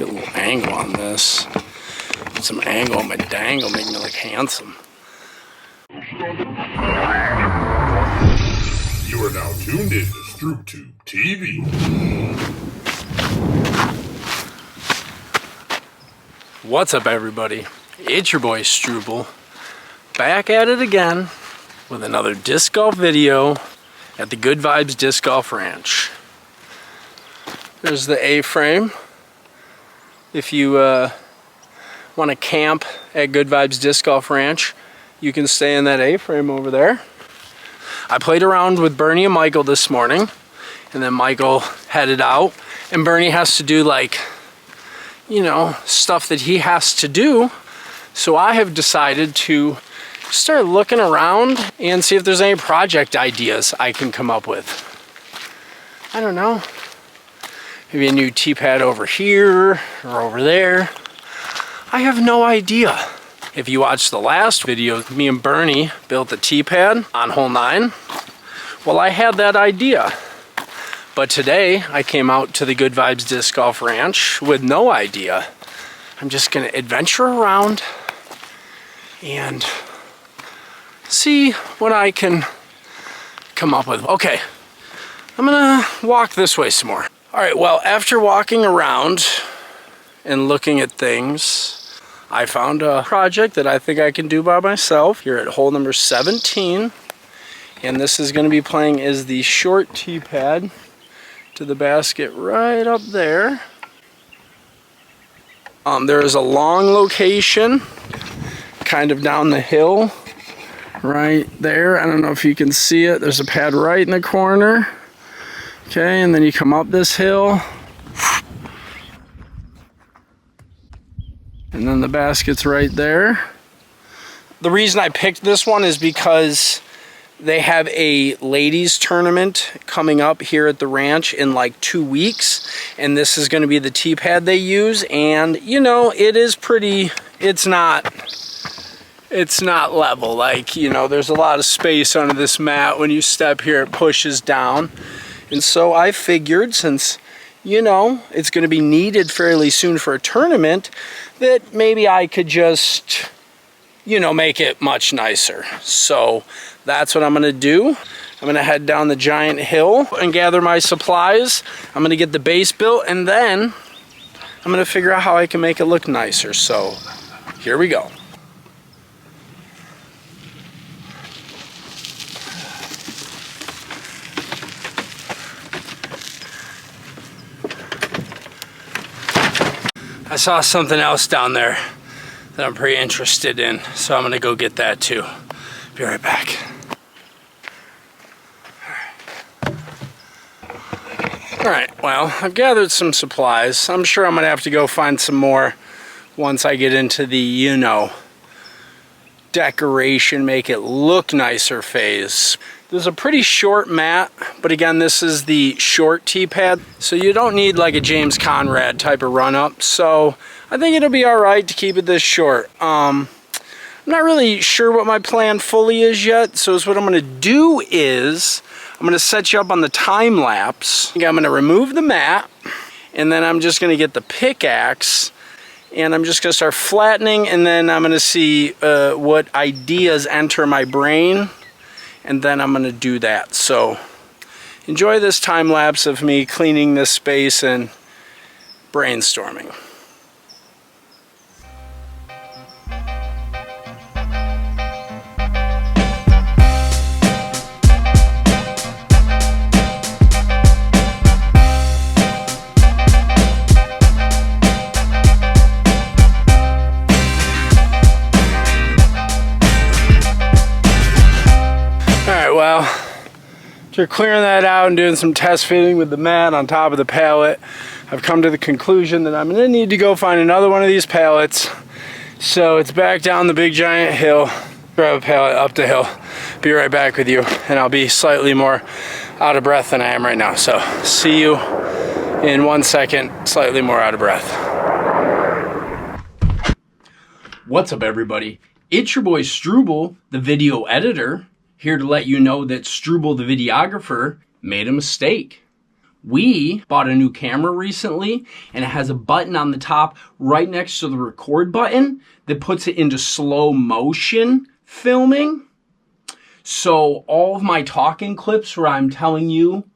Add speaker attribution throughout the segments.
Speaker 1: Get a little angle on this. Get some angle on my dangle, make me look handsome.
Speaker 2: You are now tuned in to StroopTube TV.
Speaker 1: What's up, everybody? It's your boy Struble, back at it again with another disc golf video at the Good Vibes Disc Golf Ranch. There's the A-frame. If you want to camp at Good Vibes Disc Golf Ranch, you can stay in that A-frame over there. I played around with Bernie and Michael this morning, and then Michael headed out, and Bernie has to do, like, you know, stuff that he has to do. So I have decided to start looking around and see if there's any project ideas I can come up with. I don't know. Maybe a new Teepad over here or over there. I have no idea. If you watched the last video, me and Bernie built the Teepad on hole 9. Well, I had that idea. But today I came out to the Good Vibes Disc Golf Ranch with no idea. I'm just gonna adventure around and see what I can come up with. Okay, I'm gonna walk this way some more. All right, well, after walking around and looking at things, I found a project that I think I can do by myself here at hole number 17. And this is gonna be playing as the short Teepad to the basket right up there. There is a long location kind of down the hill right there. I don't know if you can see it. There's a pad right in the corner. Okay, and then you come up this hill. And then the basket's right there. The reason I picked this one is because they have a ladies tournament coming up here at the ranch in like 2 weeks. And this is going to be the Teepad they use. And, you know, it is pretty, it's not level. Like, you know, there's a lot of space under this mat. When you step here, it pushes down. And so I figured, since, you know, it's going to be needed fairly soon for a tournament, that maybe I could just, you know, make it much nicer. So that's what I'm going to do. I'm going to head down the giant hill and gather my supplies. I'm going to get the base built, and then I'm going to figure out how I can make it look nicer. So here we go. I saw something else down there that I'm pretty interested in, so I'm gonna go get that too. Be right back. All right, well, I've gathered some supplies. I'm sure I'm gonna have to go find some more once I get into the, you know, decoration, make it look nicer phase. There's a pretty short mat, but again, this is the short Teepad, so you don't need like a James Conrad type of run-up, so I think it'll be all right to keep it this short. I'm not really sure what my plan fully is yet, so what I'm gonna do is, I'm gonna set you up on the time lapse. I'm gonna remove the mat, and then I'm just gonna get the pickaxe, and I'm just gonna start flattening, and then I'm gonna see what ideas enter my brain, and then I'm gonna do that. So enjoy this time lapse of me cleaning this space and brainstorming. Well, after clearing that out and doing some test fitting with the mat on top of the pallet, I've come to the conclusion that I'm going to need to go find another one of these pallets. So it's back down the big giant hill, grab a pallet up the hill, be right back with you, and I'll be slightly more out of breath than I am right now. So see you in 1 second, slightly more out of breath. What's up, everybody? It's your boy Struble, the video editor, here to let you know that Struble the videographer made a mistake. We bought a new camera recently, and it has a button on the top right next to the record button that puts it into slow motion filming. So all of my talking clips where I'm telling you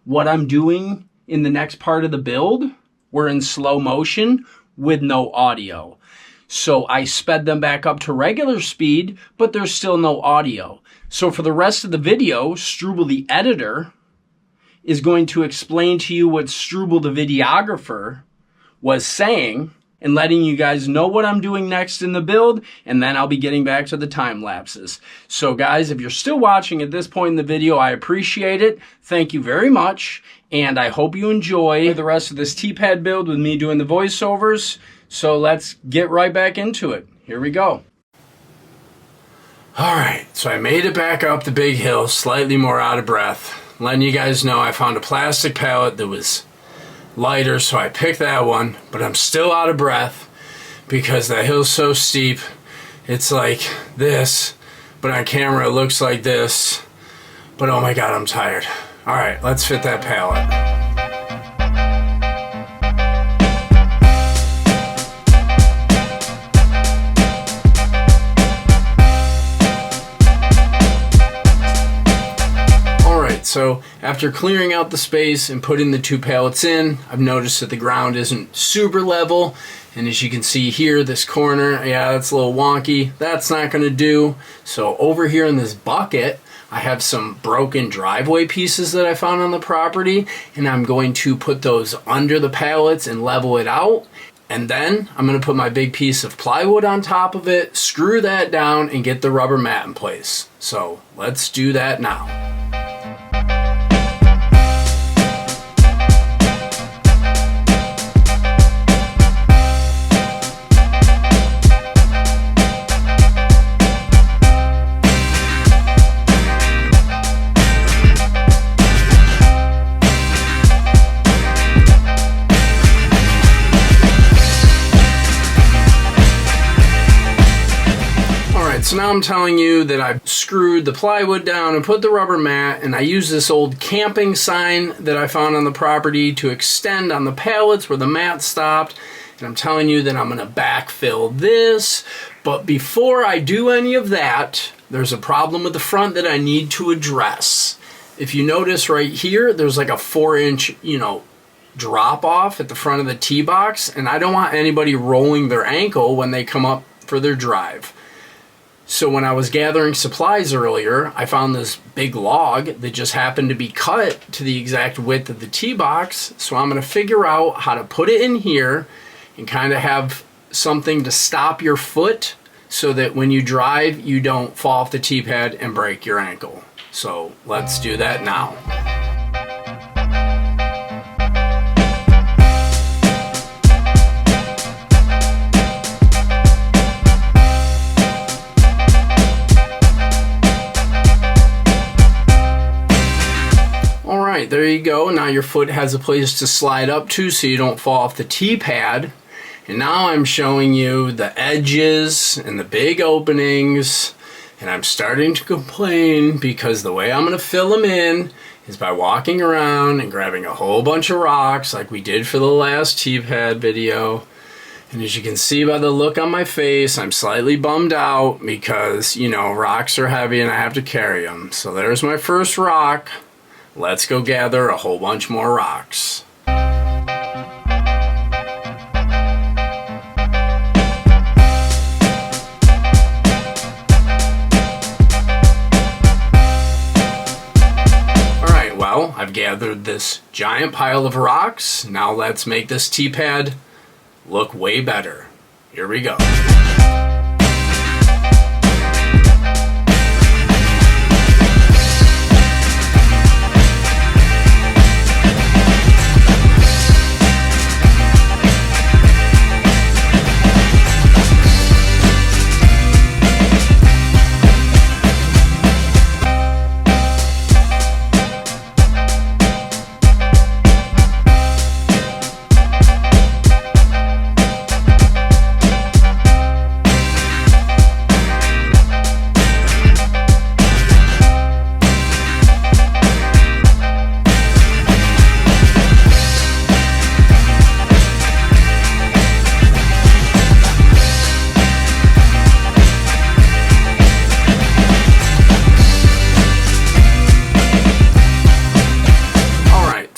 Speaker 1: what I'm doing in the next part of the build were in slow motion with no audio. So I sped them back up to regular speed, but there's still no audio. So for the rest of the video, Struble the editor is going to explain to you what Struble the videographer was saying and letting you guys know what I'm doing next in the build, and then I'll be getting back to the time lapses. So guys, if you're still watching at this point in the video, I appreciate it. Thank you very much, and I hope you enjoy the rest of this Teepad build with me doing the voiceovers. So let's get right back into it. Here we go. Alright, so I made it back up the big hill, slightly more out of breath. Letting you guys know I found a plastic pallet that was lighter, so I picked that one, but I'm still out of breath because that hill's so steep. It's like this, but on camera it looks like this. But oh my god, I'm tired. Alright, let's fit that pallet. So after clearing out the space and putting the two pallets in, I've noticed that the ground isn't super level. And as you can see here, this corner, yeah, that's a little wonky. That's not going to do. So over here in this bucket, I have some broken driveway pieces that I found on the property. And I'm going to put those under the pallets and level it out. And then I'm going to put my big piece of plywood on top of it, screw that down, and get the rubber mat in place. So let's do that now. So now I'm telling you that I've screwed the plywood down and put the rubber mat, and I use this old camping sign that I found on the property to extend on the pallets where the mat stopped. And I'm telling you that I'm going to backfill this. But before I do any of that, there's a problem with the front that I need to address. If you notice right here, there's like a 4-inch, drop off at the front of the tee box, and I don't want anybody rolling their ankle when they come up for their drive. So when I was gathering supplies earlier, I found this big log that just happened to be cut to the exact width of the tee box. So I'm going to figure out how to put it in here and kind of have something to stop your foot so that when you drive, you don't fall off the tee pad and break your ankle. So let's do that now. Alright, there you go. Now your foot has a place to slide up to so you don't fall off the tee pad. And now I'm showing you the edges and the big openings. And I'm starting to complain because the way I'm going to fill them in is by walking around and grabbing a whole bunch of rocks like we did for the last Teepad video. And as you can see by the look on my face, I'm slightly bummed out because, rocks are heavy and I have to carry them. So there's my first rock. Let's go gather a whole bunch more rocks. Alright, well, I've gathered this giant pile of rocks. Now let's make this Teepad look way better. Here we go.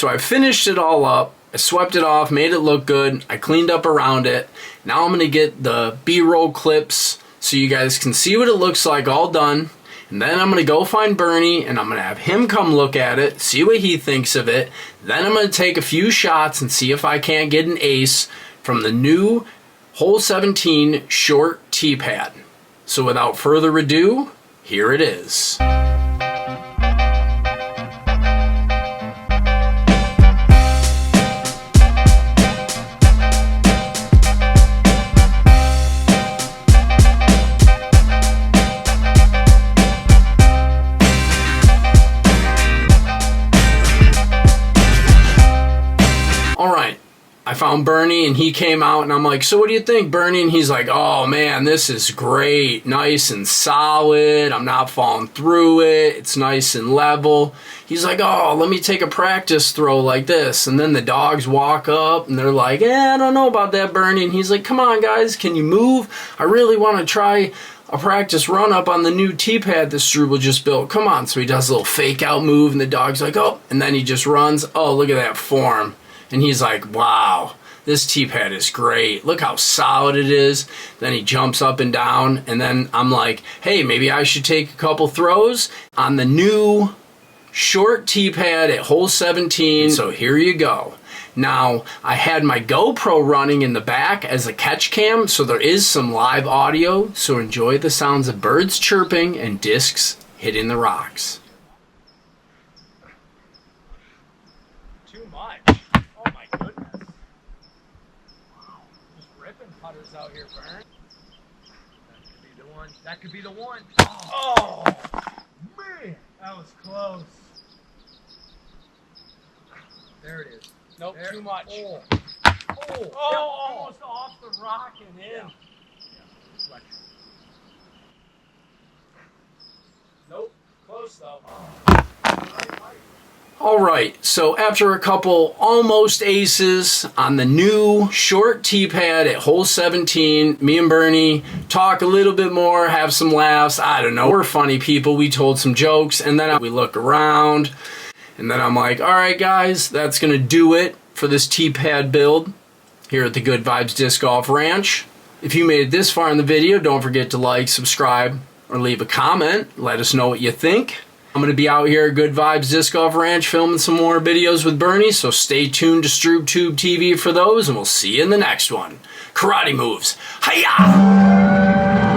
Speaker 1: So I finished it all up. I swept it off, made it look good. I cleaned up around it. Now I'm going to get the B-roll clips so you guys can see what it looks like all done. And then I'm going to go find Bernie and I'm going to have him come look at it, see what he thinks of it. Then I'm going to take a few shots and see if I can't get an ace from the new hole 17 short Teepad. So without further ado, here it is. I found Bernie and he came out and I'm like, so what do you think, Bernie? And he's like, oh man, this is great, nice and solid, I'm not falling through it, it's nice and level. He's like, oh, let me take a practice throw like this. And then the dogs walk up and they're like, I don't know about that, Bernie. And he's like, come on guys, can you move? I really want to try a practice run up on the new Teepad that Struble just built. Come on. So he does a little fake out move and the dog's like, oh, and then he just runs. Oh, look at that form. And he's like, wow, this Teepad is great. Look how solid it is. Then he jumps up and down. And then I'm like, hey, maybe I should take a couple throws on the new short Teepad at hole 17. So here you go. Now, I had my GoPro running in the back as a catch cam, so there is some live audio. So enjoy the sounds of birds chirping and discs hitting the rocks.
Speaker 3: Too much. Putters out here, Burn. That could be the one. That could be the one. Oh, man, that was close. There it is. Nope, there. Too much. Oh, almost off the rock and in. Yeah. Nope, close though.
Speaker 1: Alright, so after a couple almost aces on the new short Teepad at hole 17, me and Bernie talk a little bit more, have some laughs, I don't know, we're funny people, we told some jokes, and then we look around, and then I'm like, alright guys, that's going to do it for this Teepad build here at the Good Vibes Disc Golf Ranch. If you made it this far in the video, don't forget to like, subscribe, or leave a comment, let us know what you think. I'm going to be out here at Good Vibes Disc Golf Ranch filming some more videos with Bernie, so stay tuned to StroobTube TV for those, and we'll see you in the next one. Karate moves. Hiya!